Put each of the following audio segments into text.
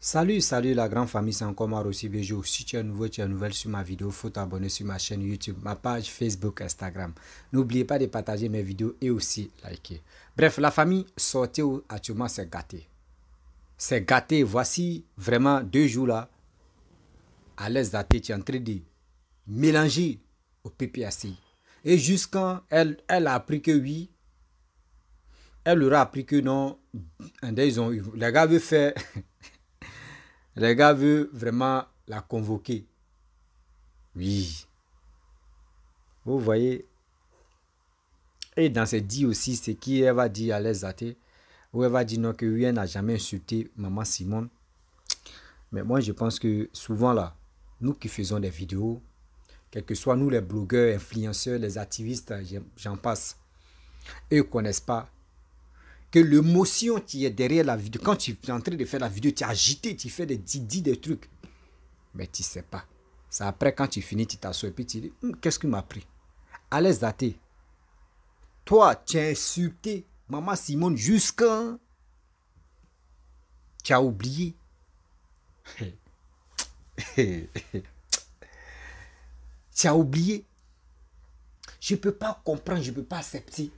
Salut, salut la grande famille, c'est encore moi aussi Béjo. Si tu es nouveau, tu es nouvelle sur ma vidéo, il faut t'abonner sur ma chaîne YouTube, ma page Facebook, Instagram. N'oubliez pas de partager mes vidéos et aussi liker. Bref, la famille sortie actuellement, c'est gâté. C'est gâté. Voici vraiment 2 jours là, à l'aise daté, tu es en train de mélanger au PPACI. Et jusqu'à elle a appris que oui, elle aura appris que non, les gars veulent faire... Les gars veulent vraiment la convoquer. Oui. Vous voyez. Et dans ces dits aussi, c'est qui elle va dire à l'aise athées. Ou elle va dire non, que oui, elle n'a jamais insulté maman Simone. Mais moi, je pense que souvent là, nous qui faisons des vidéos, quels que soient nous les blogueurs, influenceurs, les activistes, j'en passe, eux ne connaissent pas que l'émotion qui est derrière la vidéo, quand tu es en train de faire la vidéo, tu es agité, tu fais des trucs. Mais tu ne sais pas. C'est après quand tu finis, tu t'assois et puis tu dis, qu'est-ce qui m'a pris? À l'aise daté. Toi, tu as insulté maman Simone jusqu'à... Tu as oublié. Tu as oublié. Je ne peux pas comprendre, je ne peux pas accepter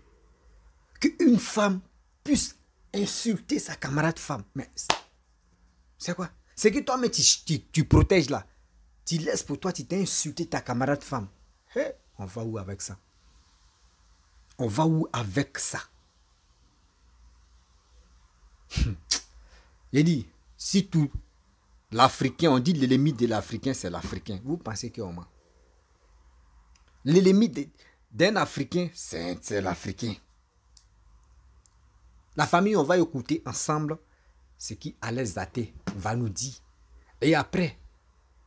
qu'une femme puisse insulter sa camarade femme. Mais c'est quoi? C'est que toi-même, tu protèges là. Tu laisses pour toi, tu t'es insulté ta camarade femme. Hey, on va où avec ça? On va où avec ça? J'ai dit, si tout l'Africain, on dit l'ennemi de l'Africain, c'est l'Africain. Vous pensez qu'on ment? L'ennemi d'un Africain, c'est l'Africain. La famille, on va écouter ensemble ce qui Alex Daté va nous dire. Et après,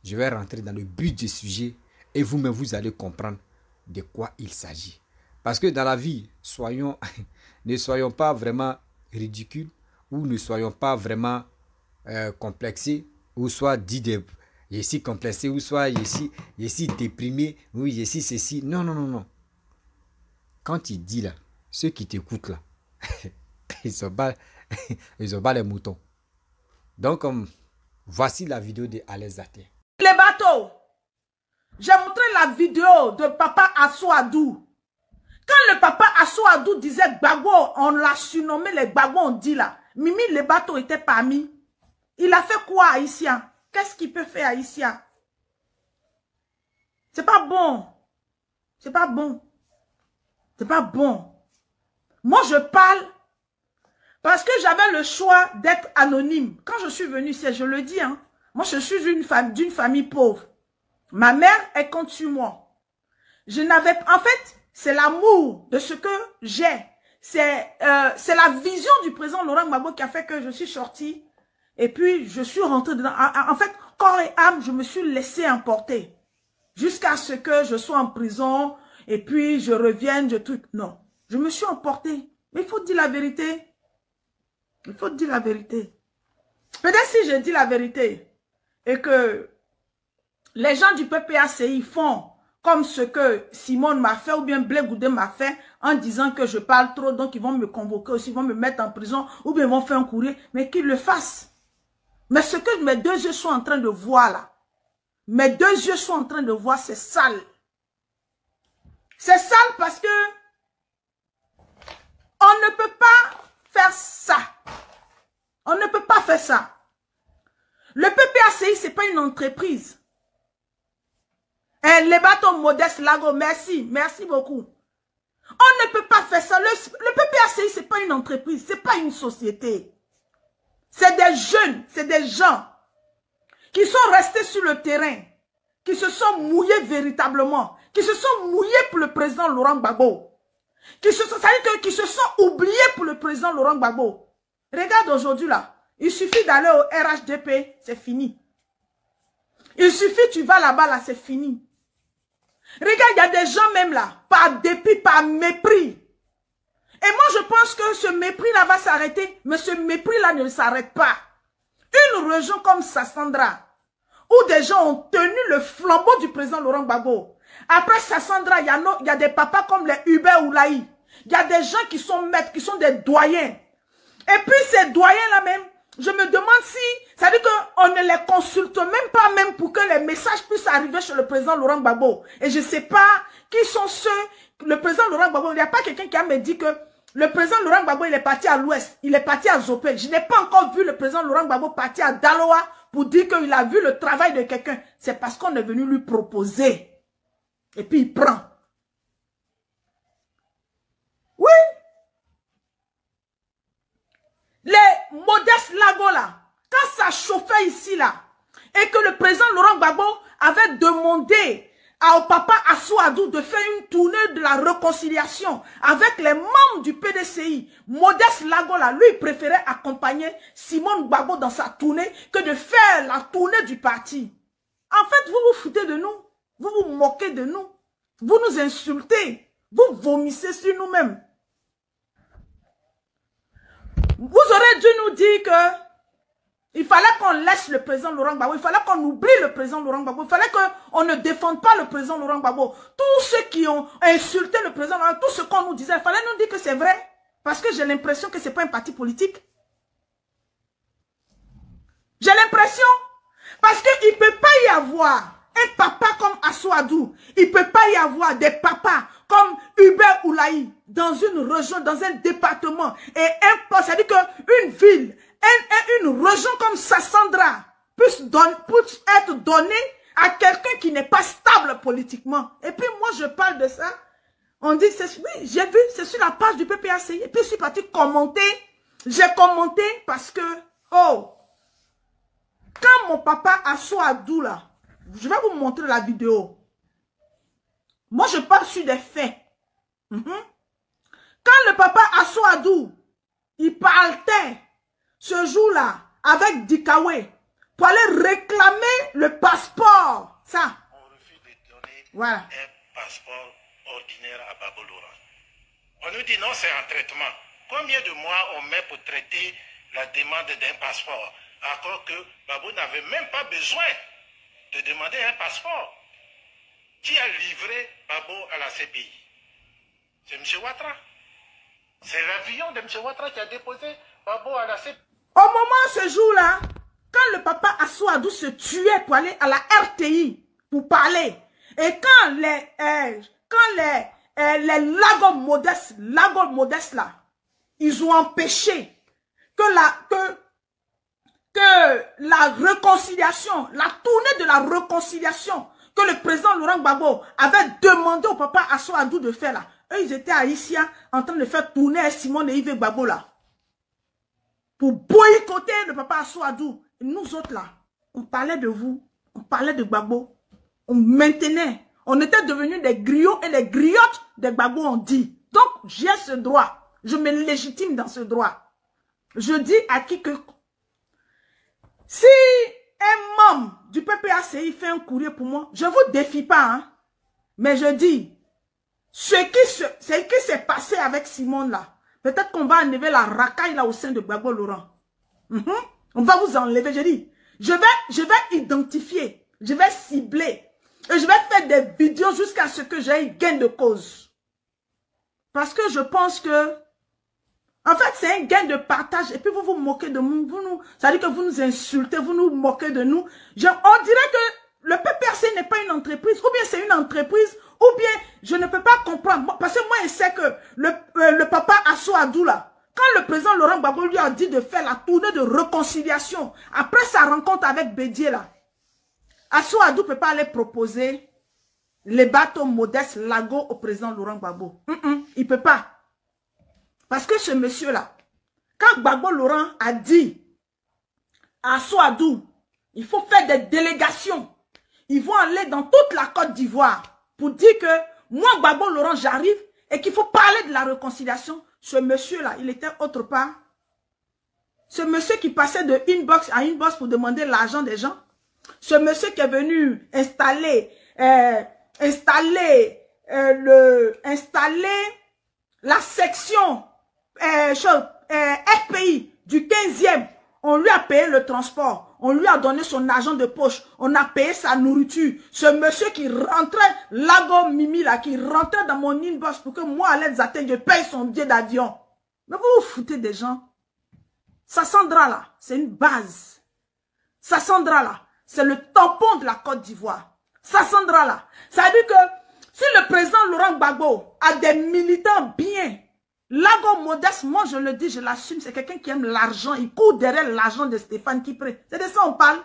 je vais rentrer dans le but du sujet et vous-même, vous allez comprendre de quoi il s'agit. Parce que dans la vie, ne soyons pas vraiment ridicules ou ne soyons pas vraiment complexés ou soit dit de ici complexé ou soit ici déprimé, oui, ici ceci. Non, non, non, non. Quand il dit là, ceux qui t'écoutent là, ils ont pas les moutons. Donc, voici la vidéo de Alex Daté. Les bateaux. J'ai montré la vidéo de papa Assouadou. Quand le papa Assouadou disait Gbagbo, on l'a surnommé les Gbagbo, on dit là. Mimi, les bateaux étaient parmi. Il a fait quoi, Haïtien? Qu'est-ce qu'il peut faire, Haïtien? C'est pas bon. C'est pas bon. C'est pas bon. Moi, je parle parce que j'avais le choix d'être anonyme. Quand je suis venue ici, je le dis, hein, moi, je suis d'une famille pauvre. Ma mère, elle compte sur moi. Je n'avais... En fait, c'est l'amour de ce que j'ai. C'est la vision du président Laurent Gbagbo qui a fait que je suis sortie. Et puis, je suis rentrée dedans. En fait, corps et âme, je me suis laissée emporter. Jusqu'à ce que je sois en prison. Et puis, je revienne, je truc. Non, je me suis emportée. Mais il faut dire la vérité. Il faut dire la vérité. Peut-être si je dis la vérité et que les gens du PPACI font comme ce que Simone m'a fait ou bien Blé Goudé m'a fait en disant que je parle trop, donc ils vont me convoquer aussi, ils vont me mettre en prison ou bien ils vont faire un courrier, mais qu'ils le fassent. Mais ce que mes deux yeux sont en train de voir là, mes deux yeux sont en train de voir, c'est sale. C'est sale parce que on ne peut pas faire ça. On ne peut pas faire ça. Le PPACI, ce n'est pas une entreprise. Les bateaux modestes, Lago, merci. Merci beaucoup. On ne peut pas faire ça. Le PPACI, ce n'est pas une entreprise. Ce n'est pas une société. C'est des jeunes, c'est des gens qui sont restés sur le terrain, qui se sont mouillés véritablement, qui se sont mouillés pour le président Laurent Gbagbo, qui se sont oubliés pour le président Laurent Gbagbo. Regarde aujourd'hui là, il suffit d'aller au RHDP, c'est fini. Il suffit, tu vas là-bas là, c'est fini. Regarde, il y a des gens même là, par dépit, par mépris. Et moi je pense que ce mépris là va s'arrêter, mais ce mépris là ne s'arrête pas. Une région comme Sassandra, où des gens ont tenu le flambeau du président Laurent Gbagbo. Après Sassandra, il y a des papas comme les Hubert Oulaï. Il y a des gens qui sont maîtres, qui sont des doyens. Et puis ces doyens là même, je me demande si, ça veut dire que ne les consulte même pas, même pour que les messages puissent arriver chez le président Laurent Gbagbo. Et je ne sais pas qui sont ceux, le président Laurent Gbagbo, il n'y a pas quelqu'un qui a me dit que le président Laurent Gbagbo, il est parti à l'ouest, il est parti à Zopé. Je n'ai pas encore vu le président Laurent Gbagbo partir à Daloa pour dire qu'il a vu le travail de quelqu'un. C'est parce qu'on est venu lui proposer. Et puis il prend. Oui. Les modestes lagos là, quand ça chauffait ici là, et que le président Laurent Gbagbo avait demandé au papa Assou-Adou de faire une tournée de la réconciliation avec les membres du PDCI, Modeste Lago là, lui il préférait accompagner Simone Gbagbo dans sa tournée que de faire la tournée du parti. En fait, vous vous foutez de nous, vous vous moquez de nous, vous nous insultez, vous vomissez sur nous-mêmes. Vous aurez dû nous dire que il fallait qu'on laisse le président Laurent Gbagbo, il fallait qu'on oublie le président Laurent Gbagbo, il fallait qu'on ne défende pas le président Laurent Gbagbo. Tous ceux qui ont insulté le président Laurent, tout ce qu'on nous disait, il fallait nous dire que c'est vrai. Parce que j'ai l'impression que ce n'est pas un parti politique. J'ai l'impression. Parce qu'il ne peut pas y avoir un papa comme Assou-Adou. Il ne peut pas y avoir des papas comme Hubert Oulaï dans une région, dans un département. Et c'est-à-dire qu'une ville, une région comme Sassandra puisse être donnée à quelqu'un qui n'est pas stable politiquement. Et puis moi, je parle de ça. On dit, oui, j'ai vu, c'est sur la page du PPACI. Et puis je suis parti commenter. J'ai commenté parce que, oh, quand mon papa Assou-Adou là, je vais vous montrer la vidéo. Moi, je parle sur des faits. Quand le papa Assou-Adou, il parlait ce jour-là avec Dikawe pour aller réclamer le passeport. Ça. On refuse de donner voilà. Un passeport ordinaire à Babo Laurent. On nous dit non, c'est un traitement. Combien de mois on met pour traiter la demande d'un passeport alors que Babo n'avait même pas besoin de demander un passeport. Qui a livré Babo à la CPI? C'est M. Ouattara. C'est l'avion de M. Ouattara qui a déposé Babo à la CPI. Au moment, ce jour-là, quand le papa Assou-Adou se tuait pour aller à la RTI pour parler, et quand les lagos modestes là, ils ont empêché que la réconciliation, la tournée de la réconciliation que le président Laurent Gbagbo avait demandé au papa Assou-Adou de faire là. Eux, ils étaient haïtiens en train de faire tourner Simone et Yves Gbagbo là. Pour boycotter le papa Assou-Adou. Nous autres là, on parlait de vous, on parlait de Gbagbo. On maintenait, on était devenus des griots et les griottes de Gbagbo on dit. Donc, j'ai ce droit. Je me légitime dans ce droit. Je dis à qui que si un membre du PPACI fait un courrier pour moi, je ne vous défie pas, hein, mais je dis, ce qui s'est passé avec Simone là, peut-être qu'on va enlever la racaille là au sein de Gbagbo Laurent. On va vous enlever, je dis, je vais identifier, je vais cibler, et je vais faire des vidéos jusqu'à ce que j'ai gain de cause. Parce que je pense que en fait, c'est un gain de partage. Et puis, vous vous moquez de nous. Ça veut dire que vous nous insultez, vous nous moquez de nous. On dirait que le PPRC n'est pas une entreprise. Ou bien c'est une entreprise. Ou bien, je ne peux pas comprendre. Parce que moi, je sais que le papa Assou-Adou là, quand le président Laurent Gbagbo lui a dit de faire la tournée de réconciliation, après sa rencontre avec Bédié là, Assou-Adou ne peut pas aller proposer les bateaux modestes Lago au président Laurent Gbagbo. Il ne peut pas. Parce que ce monsieur-là, quand Gbagbo Laurent a dit à Assou-Adou, il faut faire des délégations, ils vont aller dans toute la Côte d'Ivoire pour dire que moi, Gbagbo Laurent, j'arrive et qu'il faut parler de la réconciliation. Ce monsieur-là, il était autre part. Ce monsieur qui passait de inbox à inbox pour demander l'argent des gens. Ce monsieur qui est venu installer la section FPI du 15e, on lui a payé le transport, on lui a donné son argent de poche, on a payé sa nourriture. Ce monsieur qui rentrait, Lago Mimi là, qui rentrait dans mon inbox pour que moi, à l'aide Zaten, je paye son billet d'avion. Mais vous vous foutez des gens. Sassandra là, c'est une base. Sassandra là, c'est le tampon de la Côte d'Ivoire. Sassandra là, ça veut dire que si le président Laurent Gbagbo a des militants bien, Lago Modeste, moi je le dis, je l'assume, c'est quelqu'un qui aime l'argent, il court derrière l'argent de Stéphane Kipré. C'est de ça on parle.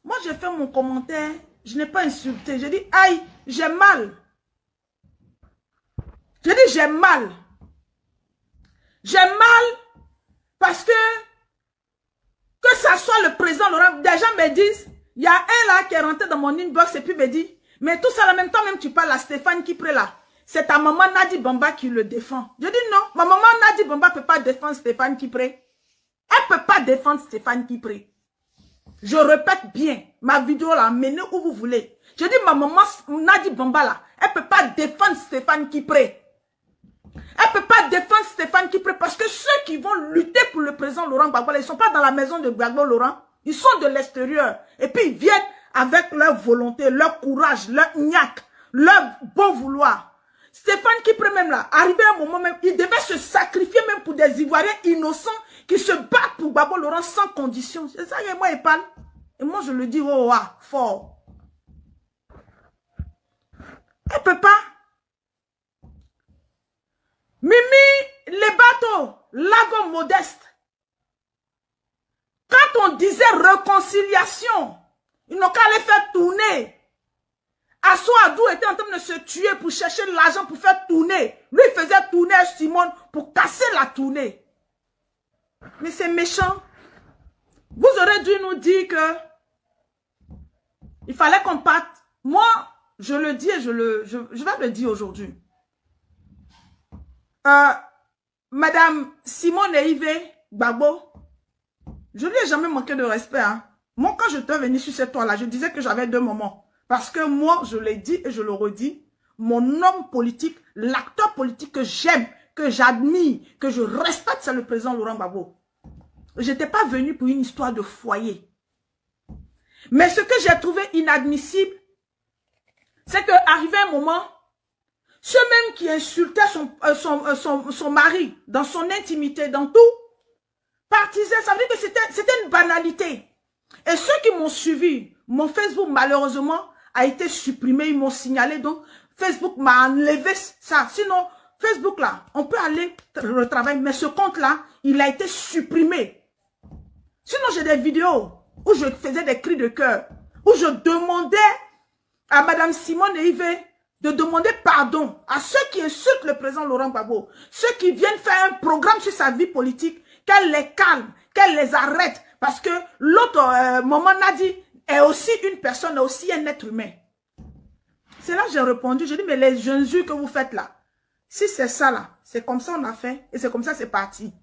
Moi j'ai fait mon commentaire, je n'ai pas insulté, j'ai dit aïe, j'ai mal. J'ai dit j'ai mal. J'ai mal parce que ça soit le président Laurent, des gens me disent, il y a un là qui est rentré dans mon inbox et puis me dit, mais tout ça en même temps, même tu parles à Stéphane Kipré là, c'est ta maman Nadi Bamba qui le défend. Je dis non, ma maman Nadi Bamba ne peut pas défendre Stéphane Kipré. Elle ne peut pas défendre Stéphane Kipré. Je répète bien, ma vidéo là, menez où vous voulez. Je dis ma maman Nadi Bamba là, elle ne peut pas défendre Stéphane Kipré. Elle ne peut pas défendre Stéphane Kipré parce que ceux qui vont lutter pour le président Laurent Gbagbo, ils ne sont pas dans la maison de Gbagbo Laurent. Ils sont de l'extérieur. Et puis ils viennent avec leur volonté, leur courage, leur gnaque, leur bon vouloir. Stéphane Kipré même là, arrivé à un moment même, il devait se sacrifier même pour des Ivoiriens innocents qui se battent pour Gbagbo Laurent sans condition. C'est ça que moi il parle. Et moi je le dis, oh, fort. Elle ne peut pas. Mimi, les bateaux, Lago Modeste. Quand on disait réconciliation, ils n'ont qu'à les faire tourner. Assou Adou était en train de se tuer pour chercher de l'argent pour faire tourner. Lui, il faisait tourner Simone pour casser la tournée. Mais c'est méchant. Vous aurez dû nous dire que il fallait qu'on parte. Moi, je le dis et je vais le dire aujourd'hui. Madame Simone Yves Gbagbo, je ne lui ai jamais manqué de respect. Hein. Moi, quand je t'ai venu sur cette toile-là, je disais que j'avais deux moments. Parce que moi, je l'ai dit et je le redis, mon homme politique, l'acteur politique que j'aime, que j'admire, que je respecte, c'est le président Laurent Gbagbo. Je n'étais pas venu pour une histoire de foyer. Mais ce que j'ai trouvé inadmissible, c'est qu'arrivé un moment, ceux même qui insultaient son mari, dans son intimité, dans tout, partisaient, ça veut dire que c'était une banalité. Et ceux qui m'ont suivi, mon Facebook, malheureusement, a été supprimé, ils m'ont signalé, donc Facebook m'a enlevé ça. Sinon, Facebook là, on peut aller retravailler, mais ce compte-là, il a été supprimé. Sinon, j'ai des vidéos où je faisais des cris de cœur, où je demandais à Madame Simone Yves de demander pardon à ceux qui insultent le président Laurent Gbagbo, ceux qui viennent faire un programme sur sa vie politique, qu'elle les calme, qu'elle les arrête, parce que l'autre, maman Nadi, est aussi une personne, est aussi un être humain. C'est là que j'ai répondu, j'ai dit, mais les jeunes yeux que vous faites là, si c'est ça là, c'est comme ça on a fait, et c'est comme ça c'est parti.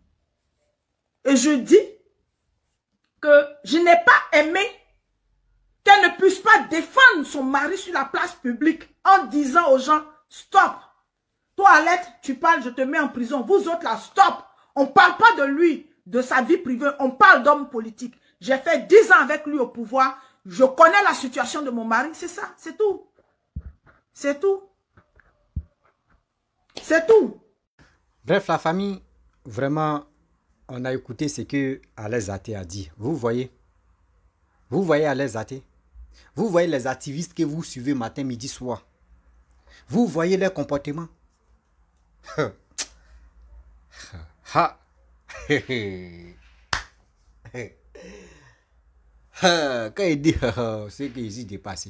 Et je dis que je n'ai pas aimé qu'elle ne puisse pas défendre son mari sur la place publique en disant aux gens, stop. Toi, Alette, tu parles, je te mets en prison. Vous autres là, stop. On ne parle pas de lui, de sa vie privée. On parle d'homme politique. J'ai fait 10 ans avec lui au pouvoir. Je connais la situation de mon mari. C'est ça, c'est tout. C'est tout. C'est tout. Bref, la famille, vraiment, on a écouté ce que Alex Zaté a dit. Vous voyez Alex Zaté. Vous voyez les activistes que vous suivez matin, midi, soir. Vous voyez leur comportement. Quand il dit, c'est qu'ils y dépassent.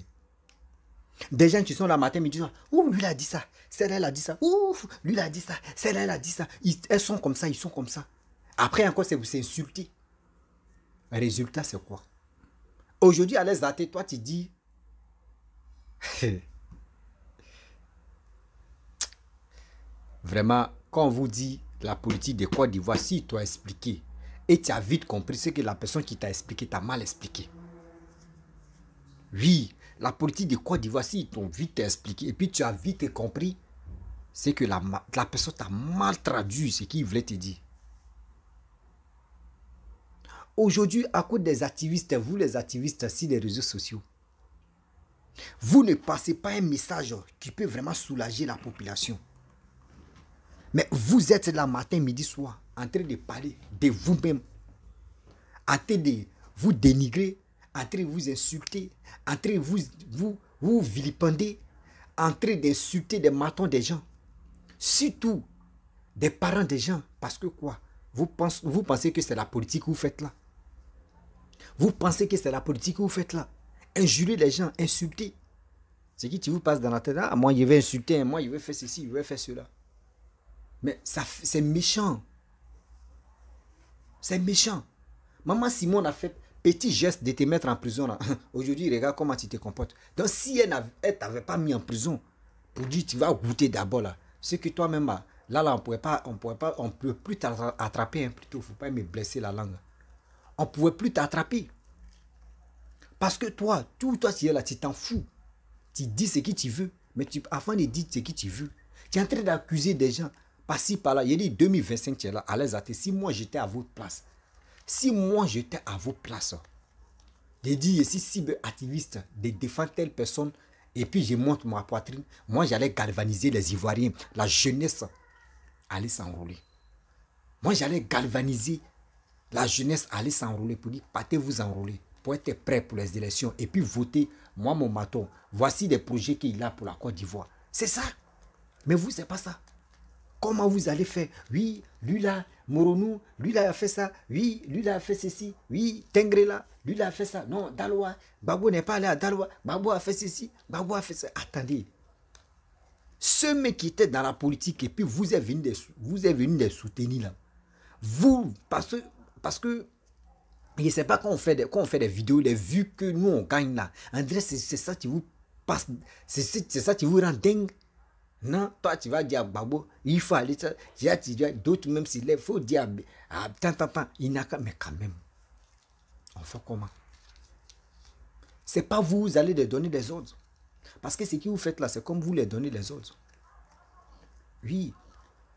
Des gens qui sont là matin, midi, soir. Ouh, lui il a dit ça. Celle-là, elle a dit ça. Ouh, lui il a dit ça. Celle-là, elle a dit ça. Elles sont comme ça, ils sont comme ça. Après encore, c'est vous insulter. Le résultat, c'est quoi? Aujourd'hui, Alex Zaté, toi, tu dis... Vraiment, quand on vous dit la politique de Côte d'Ivoire, si tu as expliqué, et tu as vite compris ce que la personne qui t'a expliqué t'a mal expliqué. Oui, la politique de Côte d'Ivoire, si ils t'ont vite expliqué, et puis tu as vite compris, c'est que la personne t'a mal traduit ce qu'il voulait te dire. Aujourd'hui, à cause des activistes, vous les activistes sur les réseaux sociaux, vous ne passez pas un message qui peut vraiment soulager la population. Mais vous êtes là matin, midi, soir, en train de parler de vous-même, en train de vous dénigrer, en train de vous insulter, en train de vous vilipender, en train d'insulter des matons des gens. Surtout des parents des gens. Parce que quoi? Vous pensez que c'est la politique que vous faites là? Vous pensez que c'est la politique que vous faites là? Injurer les gens, insulter. C'est qui vous passe dans la tête? Ah, moi, je vais insulter, moi, je vais faire ceci, je vais faire cela. Mais c'est méchant. C'est méchant. Maman Simone a fait petit geste de te mettre en prison. Aujourd'hui, regarde comment tu te comportes. Donc, si elle ne t'avait pas mis en prison pour dire tu vas goûter d'abord là, c'est que toi-même, là, on ne peut plus t'attraper. Hein, plutôt, il ne faut pas me blesser la langue. On ne pouvait plus t'attraper. Parce que toi, toi, tu es là, tu t'en fous. Tu dis ce que tu veux. Mais avant de dire ce que tu veux, tu es en train d'accuser des gens. Par-ci, par-là. Il dit 2025, tu es là, à l'aise à te. Si moi, j'étais à votre place. Si moi, j'étais à vos places. De dire, si cyberactiviste, de défendre telle personne, et puis je monte ma poitrine, moi, j'allais galvaniser les Ivoiriens. La jeunesse allait s'enrouler. Moi, j'allais galvaniser la jeunesse allait s'enrouler pour dire, partez vous enrouler, pour être prêt pour les élections et puis voter, moi mon maton, voici des projets qu'il a pour la Côte d'Ivoire. C'est ça. Mais vous, c'est pas ça. Comment vous allez faire? Oui, lui là, Moronou, lui là a fait ça. Oui, lui là a fait ceci. Oui, Tengré là, lui là a fait ça. Non, Daloa, Babo n'est pas allé à Daloa. Babo a fait ceci, Babo a fait ça. Attendez. Ce mec qui était dans la politique et puis vous êtes venu les soutenir là. Vous, parce que je ne sais pas quand on fait des vidéos, les vues que nous on gagne là. André, c'est ça qui vous passe, c'est ça qui vous rend dingue. Non, toi tu vas dire à Babo, il faut aller, d'autres même s'il il faut dire tant, il n'a qu'à, mais quand même, on fait comment? C'est pas vous allez les donner les autres. Parce que ce que vous faites là, c'est comme vous les donnez les autres. Oui,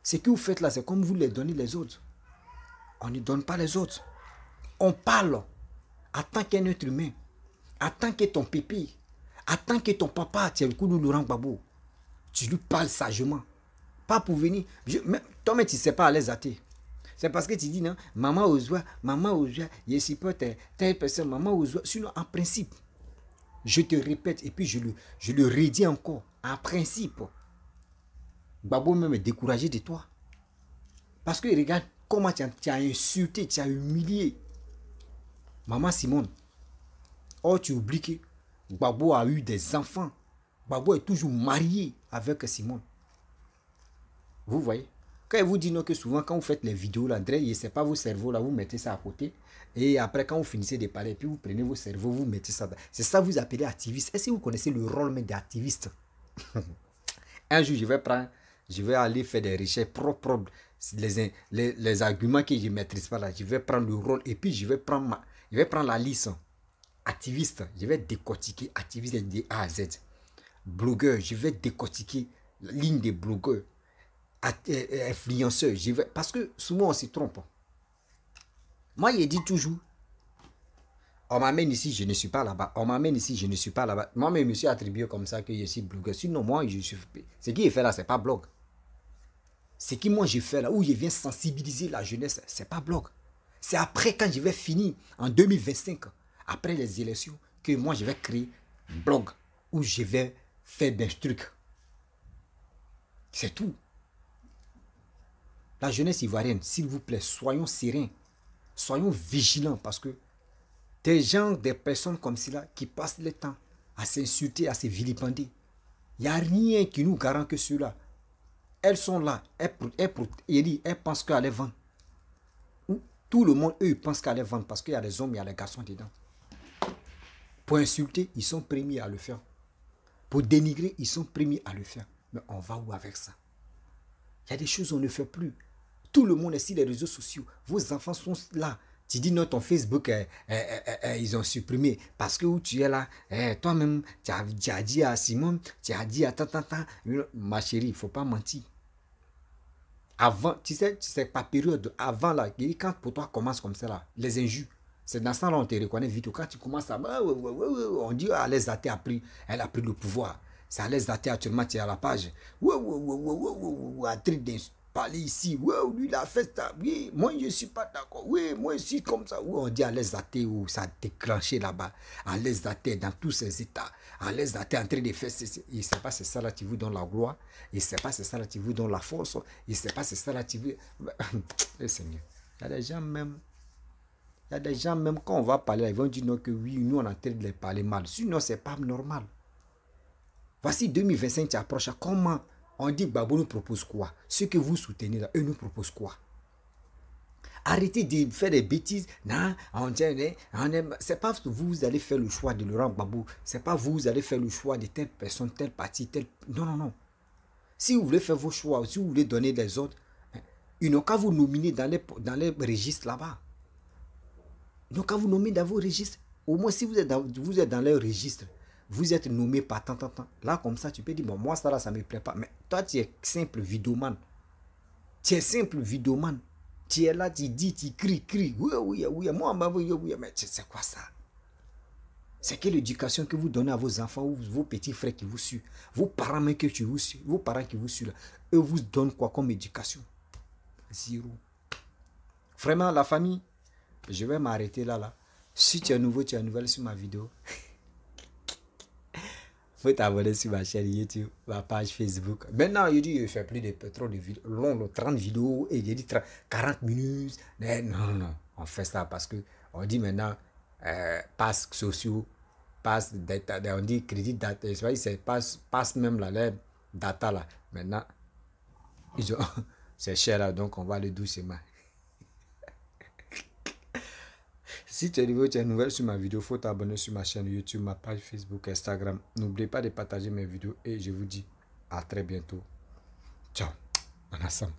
ce que vous faites là, c'est comme vous les donnez les autres. On ne donne pas les autres. On parle en tant qu'un être humain, en tant que ton pipi, en tant que ton papa, tu es le coup de Laurent Gbagbo. Tu lui parles sagement. Pas pour venir. Toi-même, tu ne sais pas à l'aise à thé. C'est parce que tu dis non, maman Ozoa, je supporte telle personne, maman Ozoa. Sinon, en principe, je te répète et puis je le redis encore. En principe, Gbagbo même est découragé de toi. Parce que regarde comment tu as insulté, tu as humilié Maman Simone. Oh, tu oublies que Gbagbo a eu des enfants. Gbagbo est toujours marié avec Simone. Vous voyez? Quand il vous dit non, que souvent quand vous faites les vidéos là, André, c'est pas vos cerveaux là, vous mettez ça à côté. Et après, quand vous finissez de parler, puis vous prenez vos cerveaux, vous mettez ça. C'est ça que vous appelez activiste. Est-ce que vous connaissez le rôle même des activistes? Un jour, je vais aller faire des recherches propres. Les arguments que je ne maîtrise pas là, je vais prendre le rôle et puis je vais prendre la liste activiste, je vais décortiquer activiste de A à Z. Blogueur, je vais décortiquer la ligne des blogueurs, influenceurs, parce que souvent on se trompe. Moi, je dis toujours, on m'amène ici, je ne suis pas là-bas. On m'amène ici, je ne suis pas là-bas. Moi, je me suis attribué comme ça que je suis blogueur. Sinon, moi, je suis... Ce qui est fait là, ce n'est pas blog. Ce que moi j'ai fait là, où je viens sensibiliser la jeunesse, ce n'est pas blog. C'est après, quand je vais finir, en 2025, après les élections, que moi je vais créer blog, où je vais faire des trucs. C'est tout. La jeunesse ivoirienne, s'il vous plaît, soyons sereins, soyons vigilants, parce que des gens, des personnes comme cela, qui passent le temps à s'insulter, à se vilipender, il n'y a rien qui nous garantit que cela. Elles sont là, elles pensent qu'elles les vendent. Tout le monde, eux, pensent qu'elles les vendent parce qu'il y a des hommes, il y a des garçons dedans. Pour insulter, ils sont premiers à le faire. Pour dénigrer, ils sont premiers à le faire. Mais on va où avec ça? Il y a des choses qu'on ne fait plus. Tout le monde est sur les réseaux sociaux. Vos enfants sont là. Tu dis non, ton Facebook, ils ont supprimé. Parce que où tu es là, toi-même, tu as dit à Simone, tu as dit à tata, ma chérie, il ne faut pas mentir. Avant, tu sais, par période, avant là, quand pour toi commence comme ça là, les injures, c'est dans ça là on te reconnaît vite. Quand tu commences à, on dit, ah, les athées elle a pris le pouvoir. C'est à l'aise d'athée actuellement, tu es à la page. parler ici. Ouais, lui, il a fait ça. Oui, moi, je ne suis pas d'accord. Oui, moi, je suis comme ça. Oui, on dit à l'aise d'athée où ça a déclenché là-bas. À l'aise d'athée dans tous ses états. À l'aise d'athée en train de faire. Il ne sait pas c'est ça là qui vous donne la gloire. Il ne sait pas c'est ça là qui vous donne la force. Il ne sait pas c'est ça là qui vous. Seigneur. Il y a des gens même. Il y a des gens même quand on va parler, ils vont dire non que oui, nous on est en train de les parler mal. Sinon, c'est pas normal. Voici 2025 qui approche. Comment on dit que Gbagbo nous propose quoi? Ceux que vous soutenez là, eux nous proposent quoi? Arrêtez de faire des bêtises. Non, c'est pas vous allez faire le choix de Laurent Gbagbo. C'est pas vous allez faire le choix de telle personne, tel parti, tel. Non, non, non. Si vous voulez faire vos choix, si vous voulez donner des autres, ils n'ont qu'à vous nominer dans les registres là-bas. Ils n'ont qu'à vous nommer dans vos registres. Au moins, si vous êtes dans les registres, vous êtes nommé par tant. Là, comme ça, tu peux dire, bon, moi, ça là, ça me plaît pas. Mais toi, tu es simple vidéoman. Tu es simple vidéoman. Tu es là, tu dis, tu cries. Oui, moi, oui, mais c'est quoi ça? C'est quelle éducation que vous donnez à vos enfants ou vos petits frères qui vous suivent? Vos parents même vos parents qui vous suivent, eux vous donnent quoi comme éducation? Zéro. Vraiment, la famille, je vais m'arrêter là. Si tu es nouveau, tu es nouvelle sur ma vidéo. Faut t'abonner sur ma chaîne YouTube, ma page Facebook. Maintenant, il dit, il fait plus de trop de vidéos, long, 30 vidéos, et il dit 40 minutes. Non. On fait ça parce que on dit maintenant, passe sociaux, passe data, on dit crédit data, c'est passe même là, les data là. Maintenant, c'est cher là, donc on va le doucement. Si tu es nouveau, tu es nouvelle sur ma vidéo, il faut t'abonner sur ma chaîne YouTube, ma page Facebook, Instagram. N'oubliez pas de partager mes vidéos et je vous dis à très bientôt. Ciao, on ensemble.